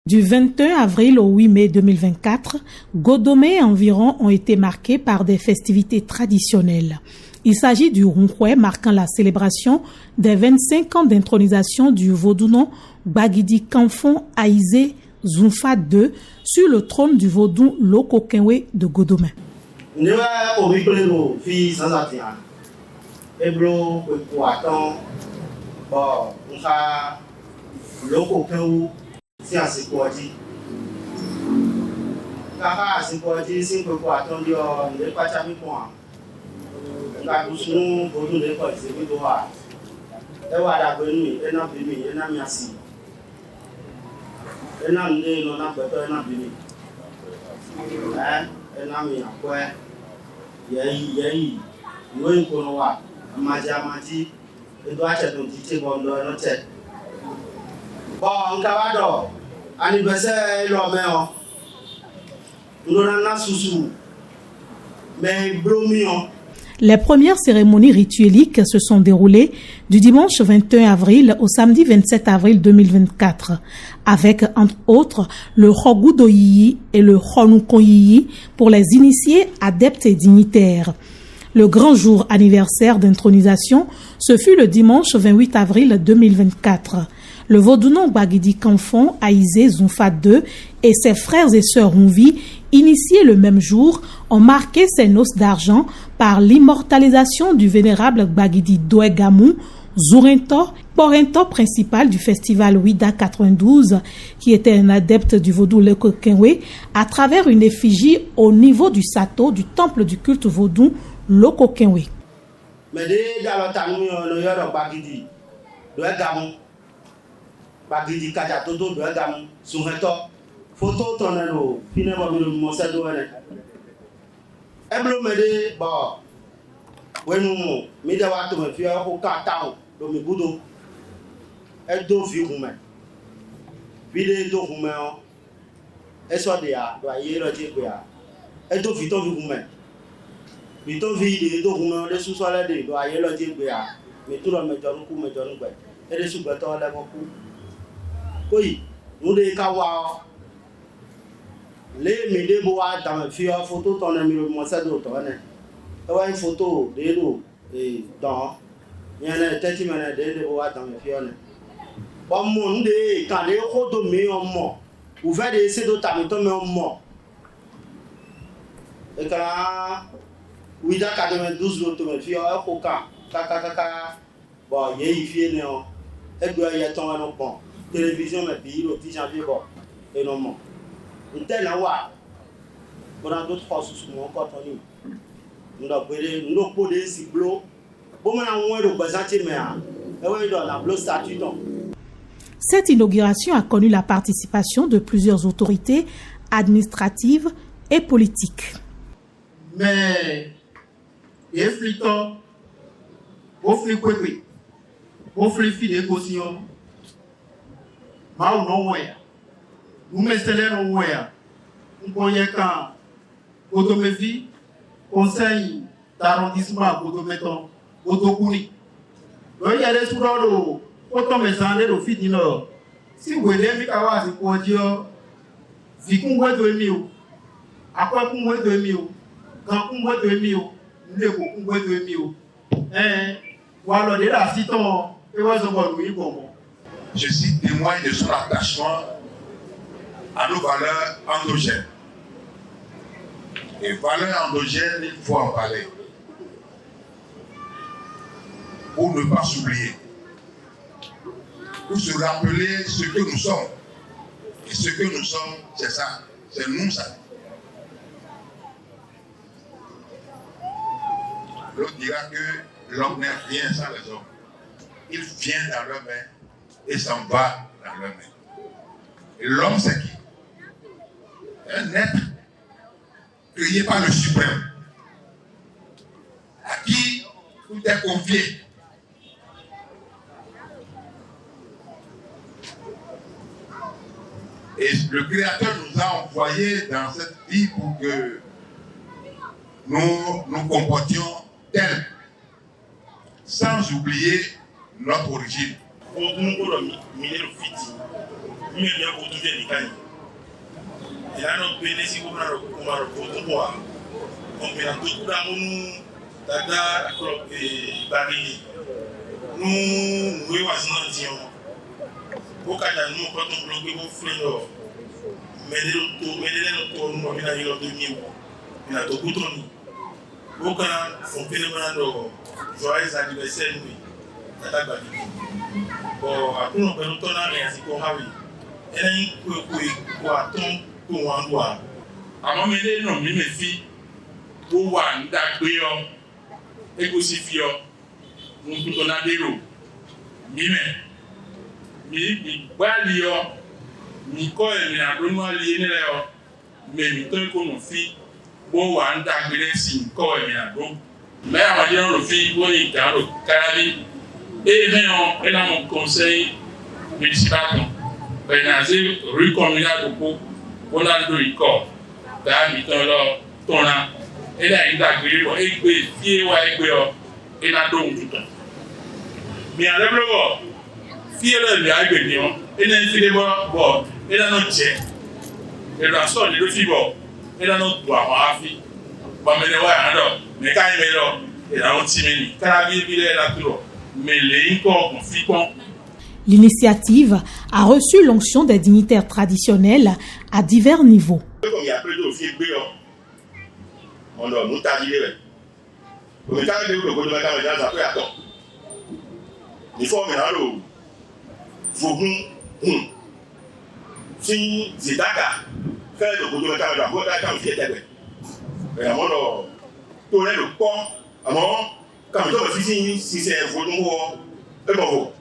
Du 21 avril au 8 mai 2024, Godomé et environ ont été marqués par des festivités traditionnelles. Il s'agit du Runkhwe marquant la célébration des 25 ans d'intronisation du Vodounon Gbagidi Kanfon Aïzé Zunfa II sur le trône du Vodou Loko Kenwe de Godomé. Si asikoji kaka asikoji si ko atondi o ne pacha mi ko nga dusun bodu ne ko se mi do wa e wa da gbenu e na bi mi e na mi asi e na nde no na beto e na bi mi e na mi akwe yeyi no en ko no wa maji e do ache don ti te bondo no te bon kawado anniversaire Romeo Ndonana Susu mais Bromio. Les premières cérémonies ritueliques se sont déroulées du dimanche 21 avril au samedi 27 avril 2024 avec entre autres le Khogudoyi et le Khonukoyi pour les initiés, adeptes et dignitaires. Le grand jour anniversaire d'intronisation, ce fut le dimanche 28 avril 2024. Le Vodounon Gbagidi Kanfon Aïzé Zunfa II et ses frères et sœurs Runvi, initiés le même jour, ont marqué ces noces d'argent par l'immortalisation du vénérable Gbagidi Doegamou Zourento, porento principal du festival Ouida 92, qui était un adepte du vaudou Loko Kenwe, à travers une effigie au niveau du sato du temple du culte vaudou Loko Kenwe. Bagidi kaja todo do gam suheto photo tonelo fine ba mi mo sa do ene eblo mede ba wenu mi da wa to me fi ko ka tawo do mi gudo e do fi hume bi de do hume o e so de ya do aye lo je pe ya e do fi to fi hume bi to fi de do hume o de su so le de do aye lo je pe ya mi tu lo me jorun gbe e de su gbe to le ko ku oui, nous les kawa les midés bois dans le fier photo ton ami le mossa d'autre et ouais une photo de l'eau et dans il y en a tête mané de bois dans le fier bon monde quand les rodos mais on mort ou faire des essais d'autres mais on mort et quand Ouida 92 l'autre me fier au kaka bon il y fier non et doit y être un bon télévision mais puis le 10 janvier bon et non mon on tel là wa pendant d'autres fois sous mon corps on doit brûler nous poder si blo bon maintenant on est représenter mais et ouais dans la blo statut donc. Cette inauguration a connu la participation de plusieurs autorités administratives et politiques. Mais et flito au fliqueui au flifi de caution Mao no wea. Umesele no wea. Mpoyeka Godomevi, conseil d'arrondissement Godometon, Godokuni. Il y a des sourds autant mesane do fidino. Si vous voulez mi kawazi podio, vikungwe do miu. Akwa kungwe do miu. Kan kungwe do miu. Ndeko kungwe do miu. Walo de la siton e wazo bo wi gomo. Je suis témoin de son attachement à nos valeurs endogènes. Et valeurs endogènes, il faut en parler. Pour ne pas s'oublier. Pour se rappeler ce que nous sommes. Et ce que nous sommes, c'est ça. C'est nous, ça. L'autre dira que l'homme n'est rien sans les hommes. Il vient dans leur main et s'en va dans leur main. Et l'homme, c'est qui? Un être créé par le suprême, à qui tout est confié. Et le Créateur nous a envoyés dans cette vie pour que nous nous comportions tels, sans oublier notre origine. mais bien pour tout les cas. Il a non bénéfice pour tout bois. Donc il a tout d'amour, dada et barili. Nous voyons Dion. Au Canada, nous quand on bloque au fleur, mais les autres nous on a eu l'autre demi. Il a tout boutonné. Au Canada, on fait le manado. Joyeux anniversaire lui. Dada barili. Bon, après on peut nous tourner ainsi qu'on a vu. Elle a une quoi ton pour un doigt. Avant de non, mais mes filles, pour voir d'accueillir et aussi fier, nous tout a des lots. Mi balio, mi quoi, mi a donné à l'île, mais mi tant qu'on fit, pour voir d'accueillir si quoi, mi a donc. Mais à ma dire, le fille, pour y faire le carré, et maintenant, elle a mon conseil municipal. Benazir, rue communale de Pau, on a le corps. Dans le temps, on a une agréable, et a donc tout le temps. Mais à l'heure, si elle est agréable, elle a une fille de bord, elle a notre jet, elle a son de fibre, elle a notre doigt, ma fille. Bon, mais mais quand il est là, elle a un petit menu. Quand la vie est là, mais les corps, on fit bon. L'initiative a reçu l'onction des dignitaires traditionnels à divers niveaux. Comme il y a plus de filles, on doit nous tailler. Comme il y a des gens qui ont après à temps. Il faut maintenant le si c'est d'accord, faire le coup de la caméra, vous avez quand même mais à mon tout le pont, à mon quand si c'est un photo, et bon.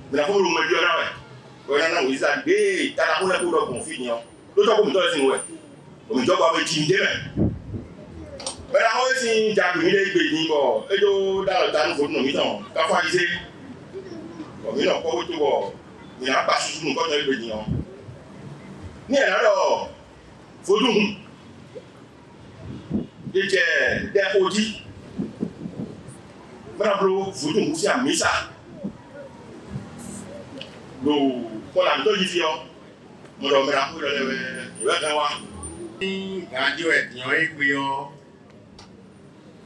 Mais la fois où on me dit, on a dit, tu as la pour le conflit. L'autre comme toi, c'est ouais. On me dit, on va intimider. Mais la fois si tu as pris les bénis, et dans le temps, nous mettons, quand on disait, on n'a pas tout, on n'a pas sous nous quand on a les bénis. Mais alors, faut nous. Et des audits. Bravo, faut nous aussi à Missa. Pour la méthode difficile, on doit mettre pour le voir. Radio est bien écrit,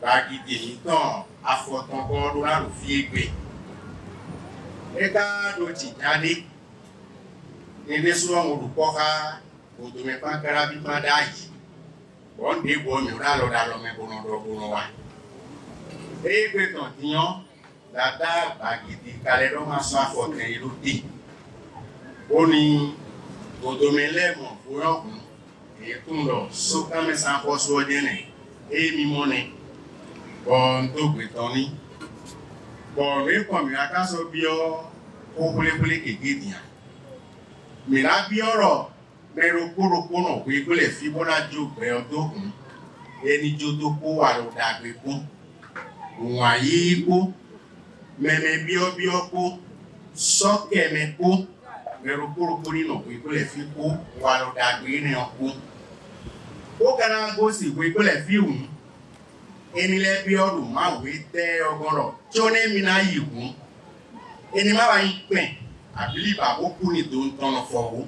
par qui dit tant à fort encore dans la vie. Et quand nous disons, il est souvent au Poca, au domaine pas carabin d'aïe. On dit bon, nous allons dans le même bon. Et que continuons, la table qui dit qu'elle est dans ma soif pour créer l'outil. Oni odomele mo furo e tundo so kame san poso dene e mi mone bon to gbetoni bon re ko mi aka so bi o pule kegidia mi la bi oro mero koro no pe ko le fi bona jo pe o to kun eni jo to ko wa lo dagbe kun won ayi ko meme bi o ko so ke me ko pero por no que le fico cuando da green o kana go si we ko le fi un eni le bi odun ma we te ogoro chone mi na yiwu eni ma ba yin pen abili ba bo ku ni don ton fo.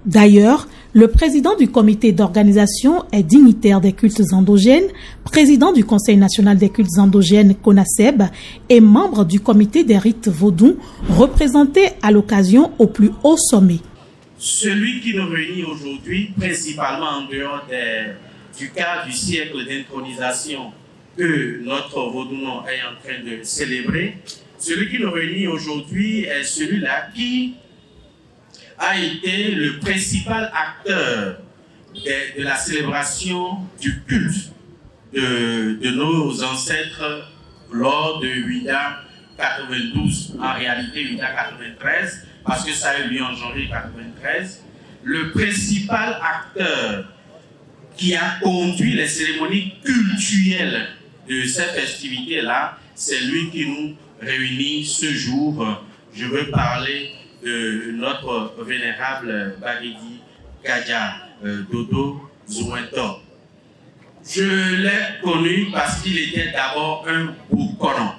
D'ailleurs, le président du comité d'organisation est dignitaire des cultes endogènes, président du Conseil national des cultes endogènes CONASEB et membre du comité des rites vaudous, représenté à l'occasion au plus haut sommet. Celui qui nous réunit aujourd'hui, principalement en dehors du cadre du siècle d'intronisation que notre vaudounon est en train de célébrer, celui qui nous réunit aujourd'hui est celui-là qui a été le principal acteur de la célébration du culte de nos ancêtres lors de Ouida 92, en réalité Ouida 93, parce que ça a eu lieu en janvier 93. Le principal acteur qui a conduit les cérémonies cultuelles de cette festivité-là, c'est lui qui nous réunit ce jour. Je veux parler de notre vénérable Bagidi Gadja Dodo Zouento. Je l'ai connu parce qu'il était d'abord un Bourkonon.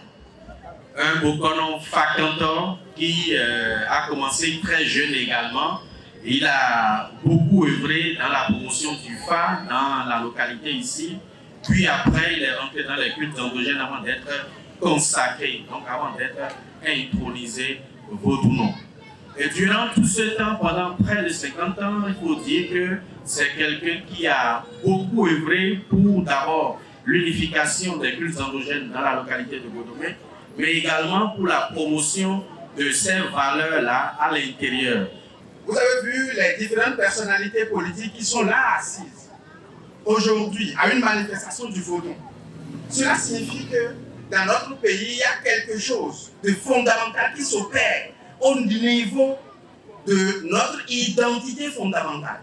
un Bokono Fakantor qui a commencé très jeune également. Il a beaucoup œuvré dans la promotion du Fa dans la localité ici. Puis après, il est rentré dans les cultes endogènes avant d'être consacré, donc avant d'être intronisé Vodounon. Et durant tout ce temps, pendant près de 50 ans, il faut dire que c'est quelqu'un qui a beaucoup œuvré pour d'abord l'unification des cultes endogènes dans la localité de Godomé, mais également pour la promotion de ces valeurs-là à l'intérieur. Vous avez vu les différentes personnalités politiques qui sont là assises aujourd'hui à une manifestation du Vaudou. Cela signifie que dans notre pays, il y a quelque chose de fondamental qui s'opère au niveau de notre identité fondamentale.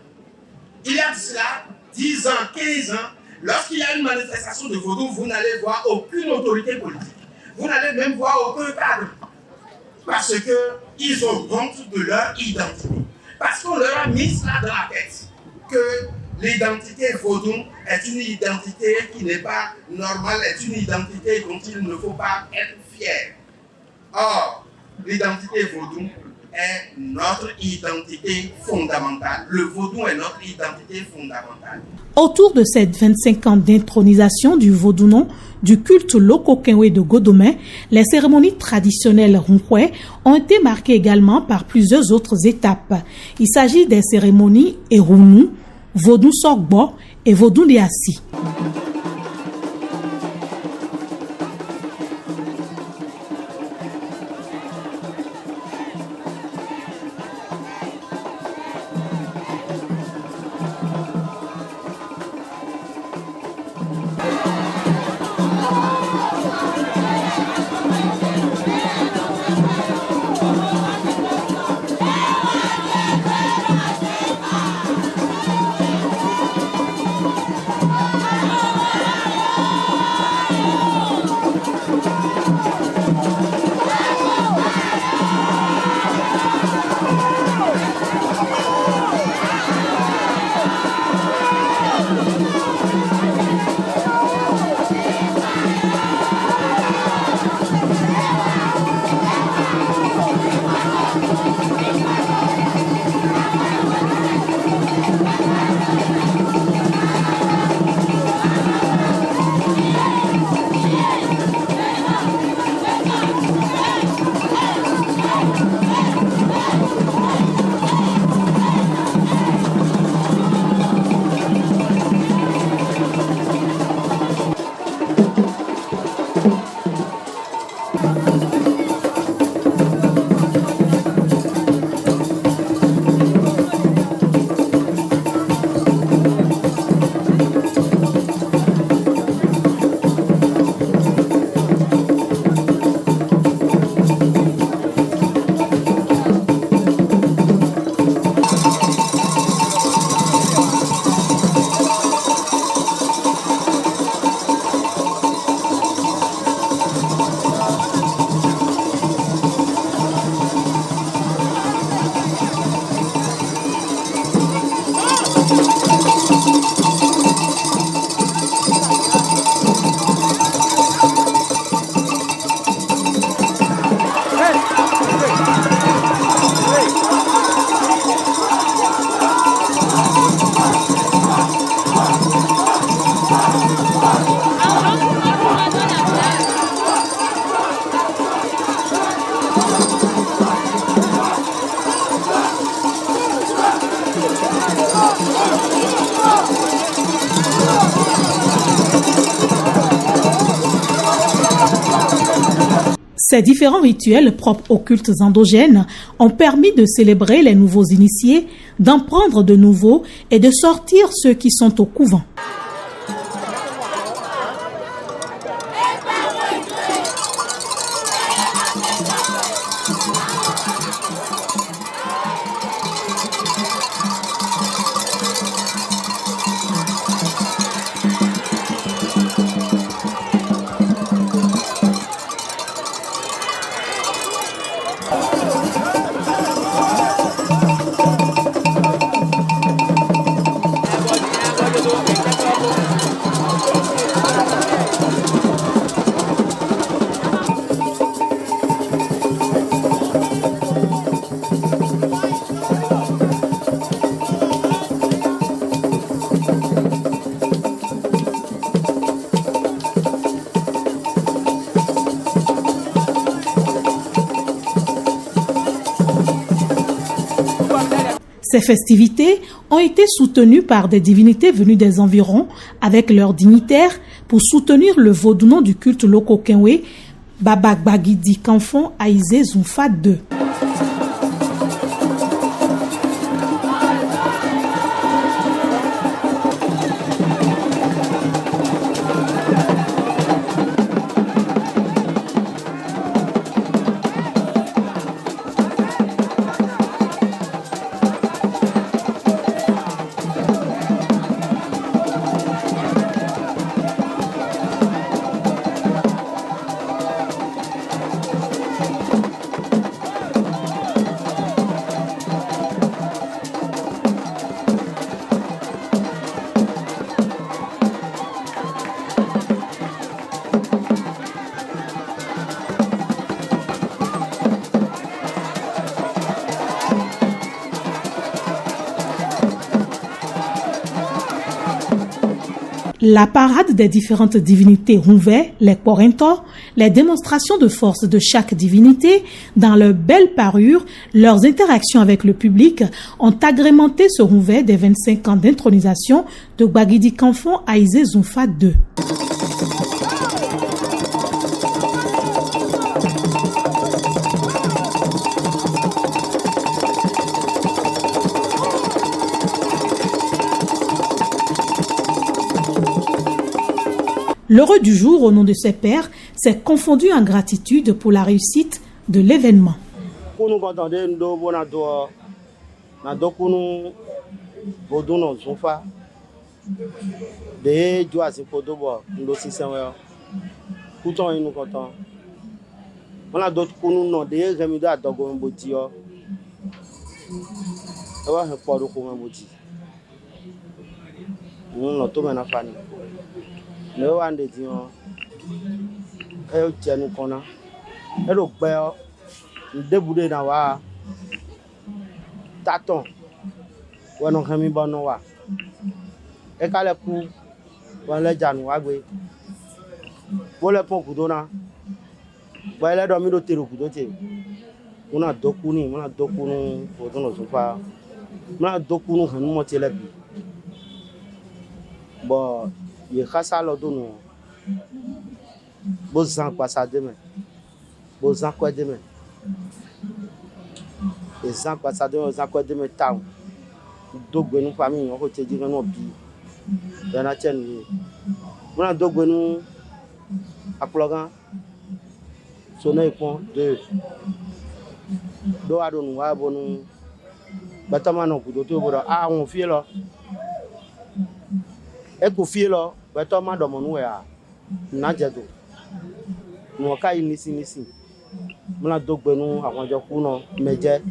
Il y a de cela 10 ans, 15 ans, lorsqu'il y a une manifestation de Vaudou, vous n'allez voir aucune autorité politique. Vous n'allez même voir aucun cadre. Parce qu'ils ont honte de leur identité. Parce qu'on leur a mis cela dans la tête. Que l'identité Vaudou est une identité qui n'est pas normale, est une identité dont il ne faut pas être fier. Or, l'identité Vaudou est notre identité fondamentale. Le Vaudou est notre identité fondamentale. Autour de ces 25 ans d'intronisation du Vaudounon, du culte Loko-Kenwe de Godomé, les cérémonies traditionnelles Runkwe ont été marquées également par plusieurs autres étapes. Il s'agit des cérémonies Erounou, Vaudou Sogbo et Vaudou Diassi. Ces différents rituels propres aux cultes endogènes ont permis de célébrer les nouveaux initiés, d'en prendre de nouveaux et de sortir ceux qui sont au couvent. Ces festivités ont été soutenues par des divinités venues des environs avec leurs dignitaires pour soutenir le vaudounon du culte Loko-Kenwe, Baba Gbagidi Kanfon Aïzé Zunfa II. La parade des différentes divinités Hunve, les Korintos, les démonstrations de force de chaque divinité, dans leurs belles parures, leurs interactions avec le public ont agrémenté ce Hunve des 25 ans d'intronisation de Gbagidi Kanfon Aïzé Zunfa II. L'heureux du jour, au nom de ses pairs, s'est confondu en gratitude pour la réussite de l'événement. Ne wande dion e tienu kona e ro gbe o ndebude na wa taton wono kami bono wa e kale ku won le janu wa gbe bo le pon kudona bo le do mi do teru kudote una dokuni muna dokunu odono sofa muna dokunu hanu mo tele bi bo ye khasa lo dunu bo zan kwasa deme bo zan kwa deme e zan kwasa deme zan kwa deme taw dogbenu famille on ko te di no bi dana chen mona dogbenu aplogan sona ipon de do adonu wa bonu batama no kudo to bodo a won fie lo e ko fie lo beto ma do monu ya na jedo mo kai nisi mona dogbenu awon jo ku no meje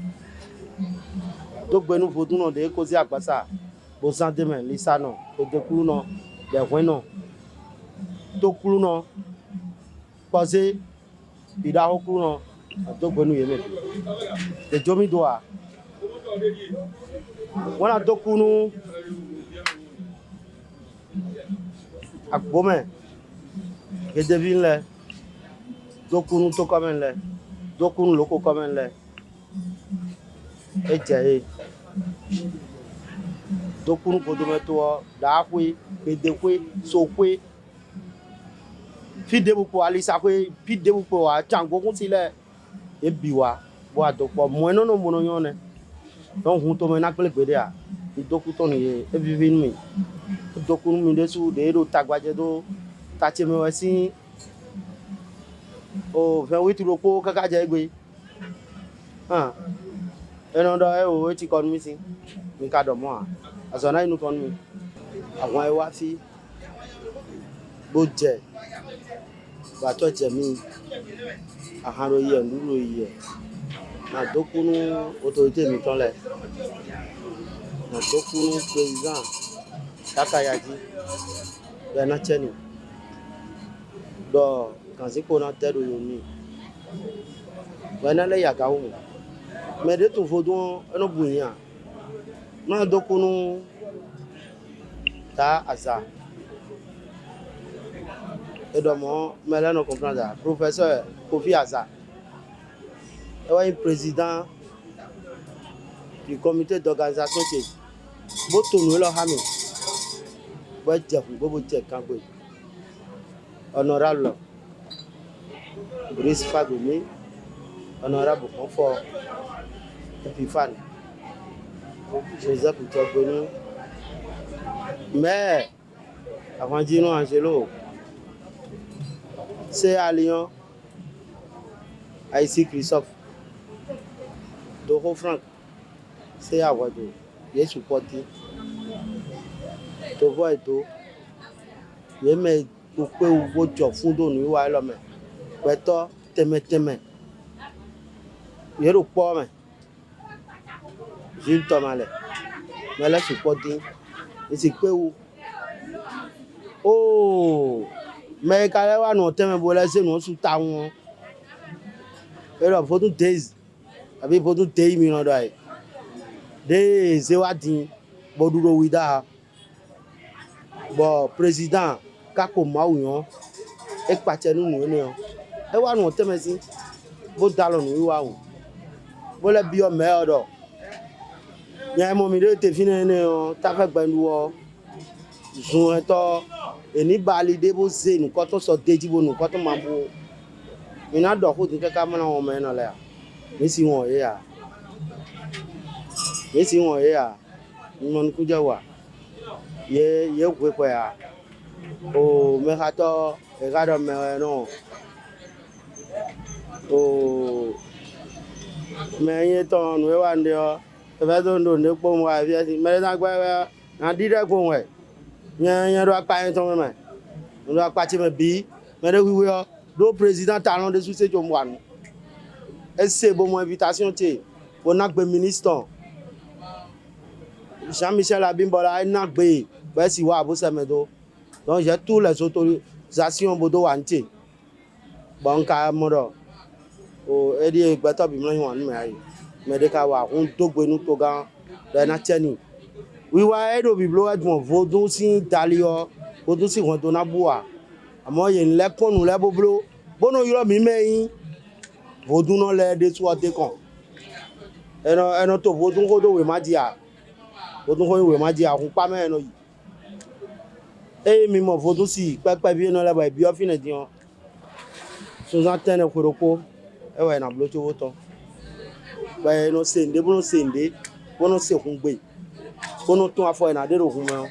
dogbenu vodun no de ko si apasa bo san de men lisa no o de ku no de hwen no to ku no pase ida ho ku no dogbenu ye me de jomi doa wona dokunu akbome gedevin le dokunu to komen le dokunu loko komen le ejaye dokunu podome to da kwe bedekwe sokwe fidebu ko alisa kwe fidebu ko wa chango kun sile ebiwa bo adopo mo eno no mono yone don hun to me na pele gbede a idoku to ni e vivin mi doku mi desu de do tagbaje do tache me wasi o fe wi tu roko kaka je gbe eno do e o ti kon mi sin mi ka do mo a aso na inu kon mi awon e wa fi bo je ba to je mi aharo ye nduro ye na dokunu autorité mi ton le na dokunu président Kakayaji bena cheni do kanziko na tedo yomi bena le yagawo me de to fodun eno bunya na dokunu ta asa edomo mele no comprendre professeur Kofi Asa e wa président puis comité d'organisation c'est botono lo hame bo jefu bobo je kangbe honorable Brice Fagomi, honorable Confort Epifane Joseph Utogonu, mais avant Dino Angelo, c'est à Lyon, Haïti Christophe, Doro Franck, c'est à Wado, il est supporté, Tovo et Do, il est mais au peu où votre fondon nous voit l'homme, Beto, Teme, il est au pomme, Gilles Tomale, mais là supporté, et c'est peu où. Oh, mais quand on a un thème pour laisser nous sous taon, et là pour tout days, avec pour tout day minutes d'ailleurs, des zéwadin, boduro wida, bon président, kako maouyon, et partir nous nous, et on a un thème ici, bon dalon nous waou, bon le bio merde, il y a un moment de te finir, t'as fait ben ou Zonto eni balide bo ze nu koto so deji bo nu koto mambo ina do ko tin kaka mana won me na la mi si won ye ya mon ku jawa ye gwe ko ya o me hato e ga do me no o me ye ton we wa nde o e ba do ndo ne po mo wa fi si me na gba na di de ko we nya do apa ton me do apa ti me bi me de wiwe o do président talon de sous se jo mo anu e se bo mo invitation ti bo na gbe ministre Jean-Michel Abimbola na gbe be si wa bo se me do donc j'ai tous les autorisations bodo wanti bon ka mo do o e di gbe to bi mo wan me ayi me de ka wa hun to gbe nu to gan de na teni wiwa edo biblo edmo vodun sin dalio vodun si won to na bua amo ye nle konu le boblo bono yiro mi meyin vodun no le de so de kan eno to vodun ko do we madia vodun ko we madia kun pa me no yi e mi mo vodun si pepe bi no le ba bi ofine dion so za tene koroko e we na blo to woto ba no sende bono se kun gbe kono tún afọ ẹ̀ nàdérò fún mọ́.